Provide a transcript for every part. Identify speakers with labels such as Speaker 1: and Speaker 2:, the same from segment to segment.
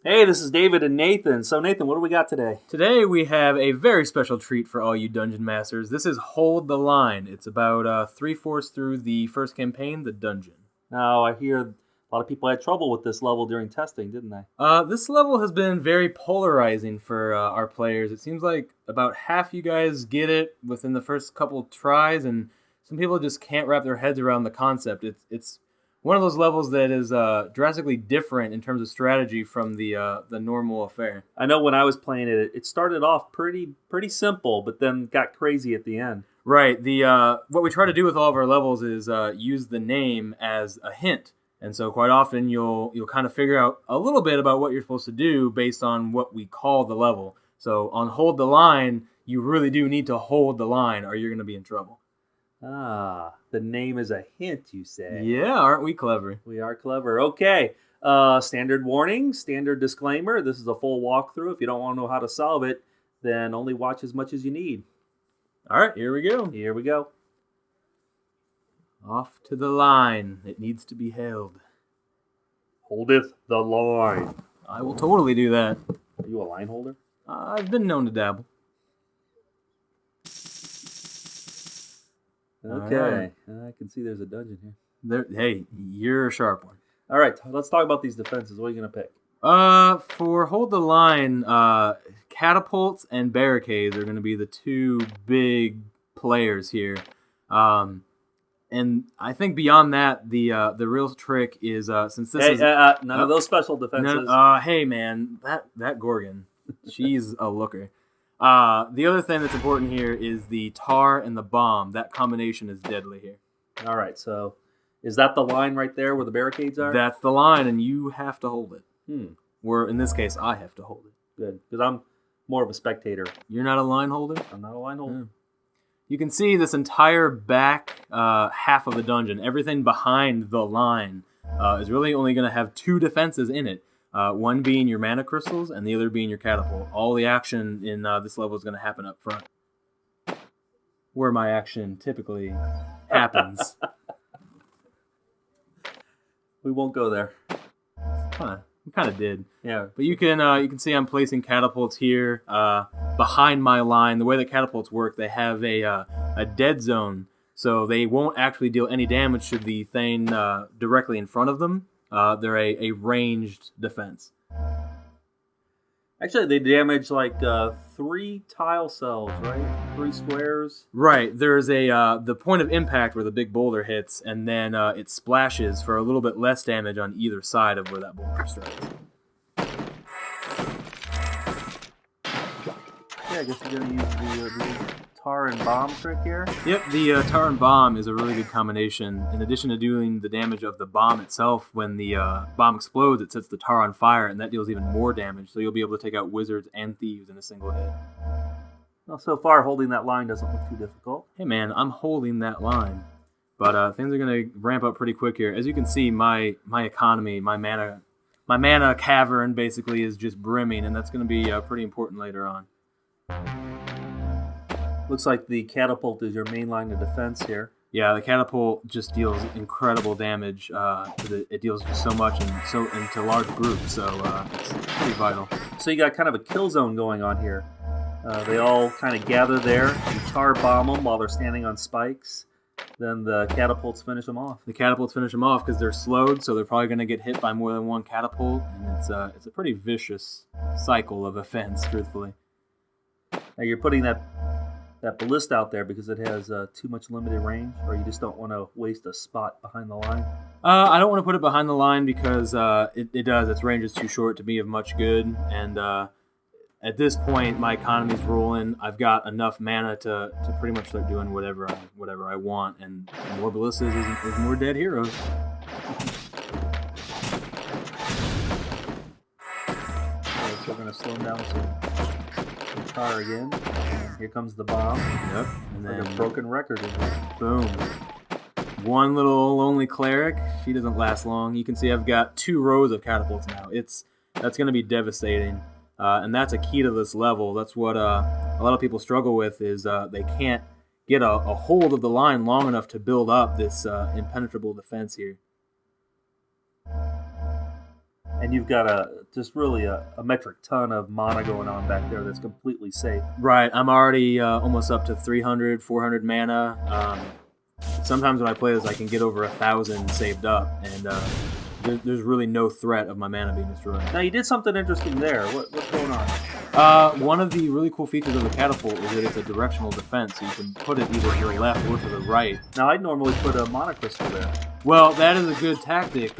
Speaker 1: Hey, this is David and Nathan. So, Nathan, what do we got today?
Speaker 2: Today we have a very special treat for all you Dungeon Masters. This is Hold the Line. It's about 3/4 through the first campaign, the dungeon.
Speaker 1: Now, I hear a lot of people had trouble with this level during testing, didn't they?
Speaker 2: This level has been very polarizing for our players. It seems like about half you guys get it within the first couple tries, and some people just can't wrap their heads around the concept. It's one of those levels that is drastically different in terms of strategy from the normal affair.
Speaker 1: I know when I was playing it, it started off pretty simple, but then got crazy at the end.
Speaker 2: Right. What we try to do with all of our levels is use the name as a hint. And so quite often you'll kind of figure out a little bit about what you're supposed to do based on what we call the level. So on Hold the Line, you really do need to hold the line or you're going to be in trouble.
Speaker 1: Ah, the name is a hint, you say?
Speaker 2: Yeah, aren't we clever?
Speaker 1: We are clever. Okay. Standard warning, standard disclaimer. This is a full walkthrough. If you don't want to know how to solve it, then only watch as much as you need.
Speaker 2: All right, here we go.
Speaker 1: Here we go.
Speaker 2: Off to the line. It needs to be held.
Speaker 1: Holdeth the line.
Speaker 2: I will totally do that.
Speaker 1: Are you a line holder?
Speaker 2: I've been known to dabble.
Speaker 1: Okay. I can see there's a dungeon here.
Speaker 2: Hey, you're a sharp one.
Speaker 1: All right, let's talk about these defenses. What are you going to pick?
Speaker 2: For Hold the Line, catapults and barricades are going to be the two big players here. And I think beyond that, the real trick is since this is
Speaker 1: none of those special defenses.
Speaker 2: Hey man, that Gorgon, she's a looker. The other thing that's important here is the tar and the bomb. That combination is deadly here.
Speaker 1: All right, so is that the line right there where the barricades are?
Speaker 2: That's the line, and you have to hold it. Where in this case, I have to hold it.
Speaker 1: Good, because I'm more of a spectator.
Speaker 2: You're not a line holder?
Speaker 1: I'm not a line holder.
Speaker 2: Yeah. You can see this entire back half of the dungeon, everything behind the line, is really only going to have two defenses in it. One being your mana crystals, and the other being your catapult. All the action in this level is going to happen up front, where my action typically happens.
Speaker 1: We won't go there.
Speaker 2: We kind of did.
Speaker 1: Yeah.
Speaker 2: But you can see I'm placing catapults here behind my line. The way that catapults work, they have a dead zone, so they won't actually deal any damage to the thing directly in front of them. They're a ranged defense.
Speaker 1: Actually, they damage like 3 tile cells, right? 3 squares.
Speaker 2: Right. There's the point of impact where the big boulder hits, and then it splashes for a little bit less damage on either side of where that boulder strikes.
Speaker 1: Yeah, I guess you're going to use the tar and bomb trick here.
Speaker 2: Yep, the tar and bomb is a really good combination. In addition to doing the damage of the bomb itself, when the bomb explodes, it sets the tar on fire, and that deals even more damage, so you'll be able to take out wizards and thieves in a single hit.
Speaker 1: Well, so far, holding that line doesn't look too difficult.
Speaker 2: Hey man, I'm holding that line. But things are going to ramp up pretty quick here. As you can see, my economy, my mana cavern basically is just brimming, and that's going to be pretty important later on.
Speaker 1: Looks like the catapult is your main line of defense here.
Speaker 2: Yeah, the catapult just deals incredible damage. It deals just so much and so into large groups, so it's pretty vital.
Speaker 1: So you got kind of a kill zone going on here. They all kind of gather there. You tar bomb them while they're standing on spikes. Then the catapults finish them off.
Speaker 2: The catapults finish them off because they're slowed, so they're probably going to get hit by more than one catapult, and it's a pretty vicious cycle of offense, truthfully.
Speaker 1: Now you're putting that ballista out there because it has too much limited range, or you just don't want to waste a spot behind the line?
Speaker 2: I don't want to put it behind the line because its range is too short to be of much good, and at this point my economy's rolling. I've got enough mana to pretty much start doing whatever I want, and more ballistas is more dead heroes.
Speaker 1: Okay, so we're going to slow them down some tar again. Here comes the bomb.
Speaker 2: Yep. And
Speaker 1: then
Speaker 2: then
Speaker 1: a broken record in there.
Speaker 2: Boom. One little lonely cleric. She doesn't last long. You can see I've got 2 rows of catapults now. That's going to be devastating. And that's a key to this level. That's what a lot of people struggle with is they can't get a hold of the line long enough to build up this impenetrable defense here.
Speaker 1: And you've got just really a metric ton of mana going on back there that's completely safe.
Speaker 2: Right, I'm already almost up to 300, 400 mana. Sometimes when I play this, I can get over 1,000 saved up, and there's really no threat of my mana being destroyed.
Speaker 1: Now, you did something interesting there. What's going on?
Speaker 2: One of the really cool features of the catapult is that it's a directional defense, so you can put it either to the left or to the right.
Speaker 1: Now, I'd normally put a mana crystal there.
Speaker 2: Well, that is a good tactic,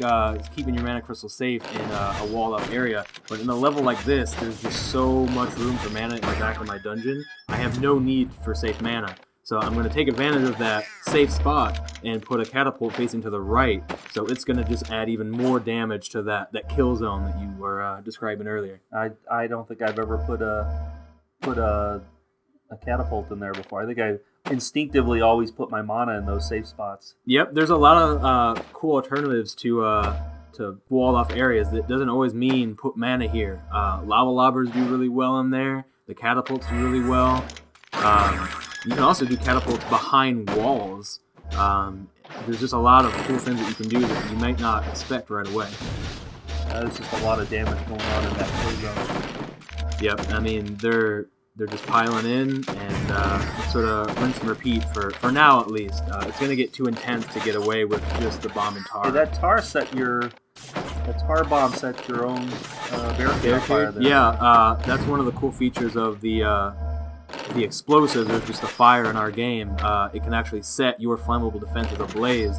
Speaker 2: keeping your mana crystal safe in a walled-up area. But in a level like this, there's just so much room for mana in the back of my dungeon. I have no need for safe mana. So I'm going to take advantage of that safe spot and put a catapult facing to the right. So it's going to just add even more damage to that kill zone that you were describing earlier.
Speaker 1: I don't think I've ever put a catapult in there before. I think I instinctively always put my mana in those safe spots.
Speaker 2: Yep, there's a lot of cool alternatives to walled off areas. That doesn't always mean put mana here. Lava lobbers do really well in there. The catapults do really well. You can also do catapults behind walls. There's just a lot of cool things that you can do that you might not expect right away.
Speaker 1: There's just a lot of damage going on in that kill zone.
Speaker 2: Yep, I mean they're just piling in, and sort of rinse and repeat for now at least. It's going to get too intense to get away with just the bomb and tar.
Speaker 1: Hey, that tar bomb set your own barricade on fire there.
Speaker 2: Yeah, that's one of the cool features of the explosives, or just the fire in our game. It can actually set your flammable defenses ablaze.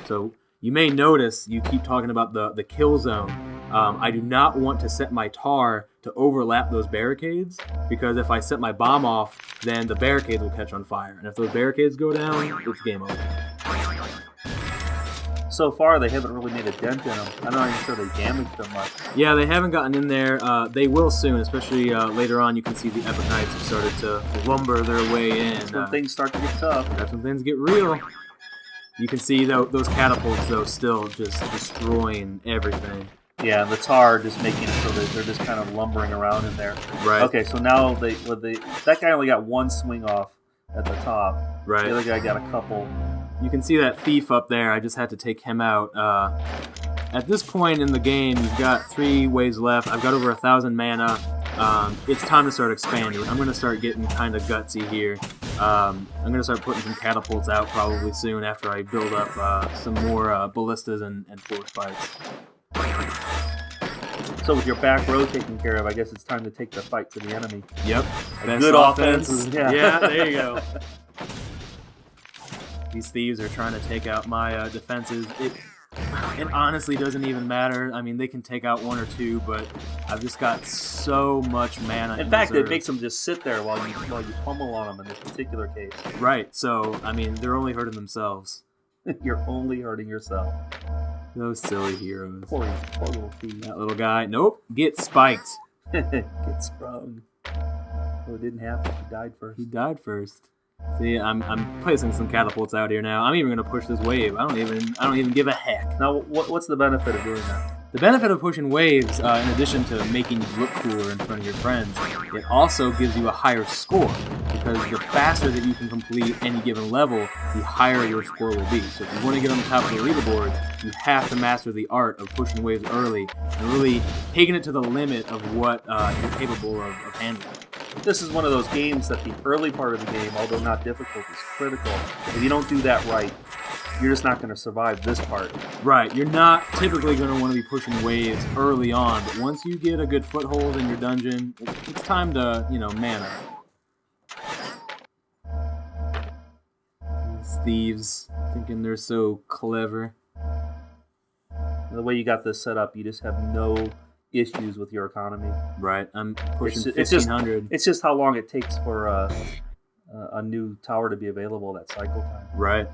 Speaker 2: So you may notice you keep talking about the kill zone. I do not want to set my tar to overlap those barricades, because if I set my bomb off, then the barricades will catch on fire. And if those barricades go down, it's game over.
Speaker 1: So far, they haven't really made a dent in them. I'm not even sure they damaged them much.
Speaker 2: Yeah, they haven't gotten in there. They will soon, especially later on. You can see the Epic Knights have started to lumber their way in.
Speaker 1: That's when things start to get tough.
Speaker 2: That's when things get real. You can see those catapults, though, still just destroying everything.
Speaker 1: Yeah, and the tar just making it so that they're just kind of lumbering around in there.
Speaker 2: Right.
Speaker 1: Okay, so now that guy only got one swing off at the top.
Speaker 2: Right.
Speaker 1: The other guy got a couple.
Speaker 2: You can see that thief up there. I just had to take him out. At this point in the game, you've got 3 waves left. I've got over 1,000 mana. It's time to start expanding. I'm going to start getting kind of gutsy here. I'm going to start putting some catapults out probably soon after I build up some more ballistas and force spikes.
Speaker 1: So with your back row taken care of, I guess it's time to take the fight to the enemy.
Speaker 2: Yep.
Speaker 1: Good offense.
Speaker 2: Yeah, there you go. These thieves are trying to take out my defenses. It honestly doesn't even matter. I mean, they can take out 1 or 2, but I've just got so much mana.
Speaker 1: In fact, it makes them just sit there while you pummel on them in this particular case.
Speaker 2: Right. So, I mean, they're only hurting themselves.
Speaker 1: You're only hurting yourself.
Speaker 2: Those silly heroes.
Speaker 1: Poor little thief.
Speaker 2: That little guy. Nope. Get spiked.
Speaker 1: Get sprung. Oh, it didn't happen. He died first.
Speaker 2: He died first. See, I'm placing some catapults out here now. I'm even going to push this wave. I don't even give a heck.
Speaker 1: Now, what's the benefit of doing that?
Speaker 2: The benefit of pushing waves, in addition to making you look cooler in front of your friends, it also gives you a higher score, because the faster that you can complete any given level, the higher your score will be. So if you want to get on the top of the leaderboard, you have to master the art of pushing waves early and really taking it to the limit of what you're capable of handling.
Speaker 1: This is one of those games that the early part of the game, although not difficult, is critical. If you don't do that right, you're just not going to survive this part.
Speaker 2: Right. You're not typically going to want to be pushing waves early on, but once you get a good foothold in your dungeon, it's time to, man up. These thieves thinking they're so clever.
Speaker 1: The way you got this set up, you just have no issues with your economy.
Speaker 2: Right. I'm pushing 1,500.
Speaker 1: It's just how long it takes for a new tower to be available, that cycle time.
Speaker 2: Right.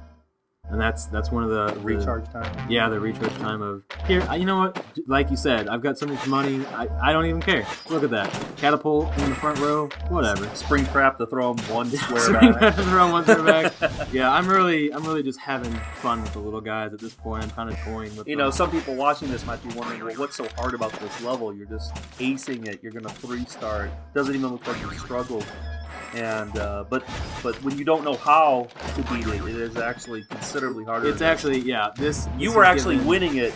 Speaker 2: And that's one of the
Speaker 1: recharge time.
Speaker 2: Yeah, the recharge time of here. You know what? Like you said, I've got so much money. I don't even care. Look at that catapult in the front row. Whatever.
Speaker 1: Spring trap to throw them one square
Speaker 2: Spring
Speaker 1: back.
Speaker 2: trap to throw 1 square back. Yeah, I'm really just having fun with the little guys at this point. I'm kind of toying with.
Speaker 1: Some people watching this might be wondering, well, what's so hard about this level? You're just acing it. You're gonna 3-star. Doesn't even look like you struggled. And but when you don't know how to beat it, it is actually considerably harder.
Speaker 2: It's actually, yeah. You
Speaker 1: were actually winning it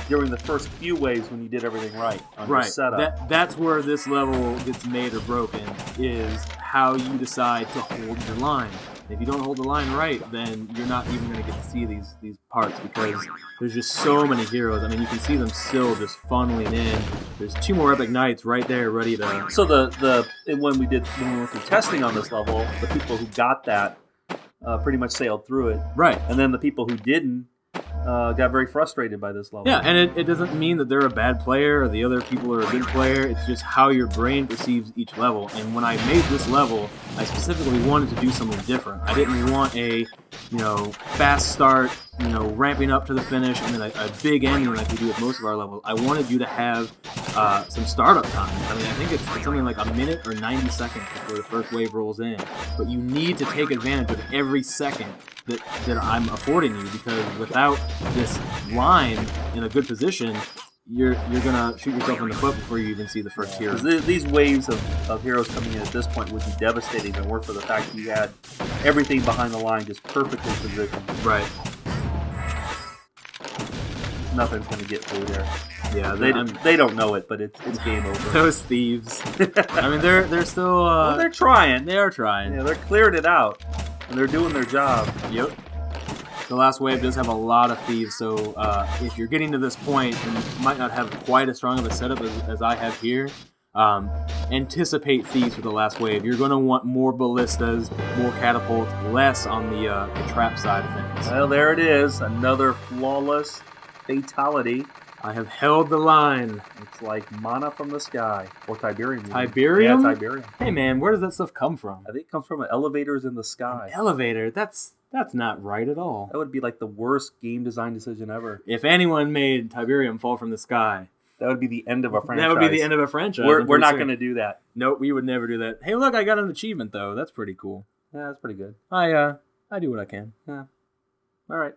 Speaker 1: during the first few waves when you did everything right on your
Speaker 2: Right.
Speaker 1: setup.
Speaker 2: That's where this level gets made or broken, is how you decide to hold your line. If you don't hold the line right, then you're not even going to get to see these parts, because there's just so many heroes. I mean, you can see them still just funneling in. There's 2 more epic knights right there ready to...
Speaker 1: So when we went through testing on this level, the people who got that pretty much sailed through it.
Speaker 2: Right.
Speaker 1: And then the people who didn't got very frustrated by this level.
Speaker 2: Yeah, and it doesn't mean that they're a bad player or the other people are a good player. It's just how your brain perceives each level. And when I made this level, I specifically wanted to do something different. I didn't want a, fast start, ramping up to the finish, and then a big ending like we do with most of our levels. I wanted you to have some startup time. I mean, I think it's something like a minute or 90 seconds before the first wave rolls in. But you need to take advantage of every second that I'm affording you, because without this line in a good position, you're gonna shoot yourself in the foot before you even see the first hero.
Speaker 1: These waves of heroes coming in at this point would be devastating if it weren't for the fact that you had everything behind the line just perfectly positioned.
Speaker 2: Right.
Speaker 1: Nothing's gonna get through there.
Speaker 2: Yeah,
Speaker 1: they don't know it, but it's game over.
Speaker 2: Those thieves. I mean, they're still.
Speaker 1: Well, they're trying.
Speaker 2: They are trying.
Speaker 1: Yeah, they're clearing it out, and they're doing their job.
Speaker 2: Yep. The last wave does have a lot of thieves, so if you're getting to this point and you might not have quite as strong of a setup as I have here, anticipate thieves for the last wave. You're going to want more ballistas, more catapults, less on the trap side of things.
Speaker 1: Well, there it is. Another flawless fatality.
Speaker 2: I have held the line.
Speaker 1: It's like mana from the sky. Or Tiberium.
Speaker 2: Tiberium?
Speaker 1: Yeah, Tiberium.
Speaker 2: Hey man, where does that stuff come from?
Speaker 1: I think it comes from elevators in the sky.
Speaker 2: An elevator? That's not right at all.
Speaker 1: That would be like the worst game design decision ever.
Speaker 2: If anyone made Tiberium fall from the sky,
Speaker 1: that would be the end of a franchise.
Speaker 2: That would be the end of a franchise.
Speaker 1: We're not going to do that.
Speaker 2: Nope, we would never do that. Hey, look, I got an achievement though. That's pretty cool.
Speaker 1: Yeah, that's pretty good.
Speaker 2: I do what I can.
Speaker 1: Yeah. All right.